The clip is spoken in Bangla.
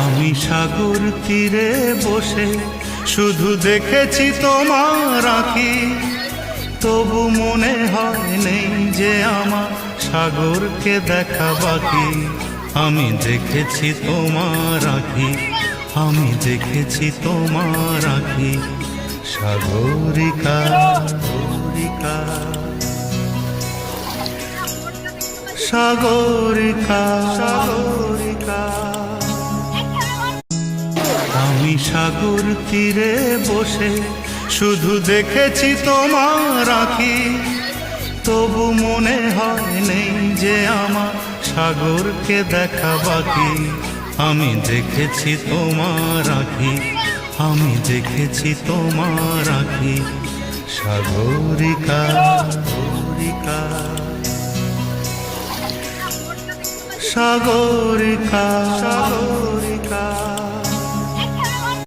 আমি সাগর তীরে বসে শুধু দেখেছি তোমার আঁখি, তবু মনে হয় নেই যে আমার সাগরকে দেখা বাকি। আমি দেখেছি তোমার আঁখি, আমি দেখেছি তোমার আঁখি, সাগরিকা সাগরিকা সাগরিকা সাগরিকা। আমি সাগর তীরে বসে শুধু দেখেছি তোমার আঁখি, তবু মনে হয় নেই যে আমার সাগরকে দেখা বাকি। আমি দেখেছি তোমার আঁখি, আমি দেখেছি তোমার আঁখি, সাগরিকা সাগরিকা সাগরিকা।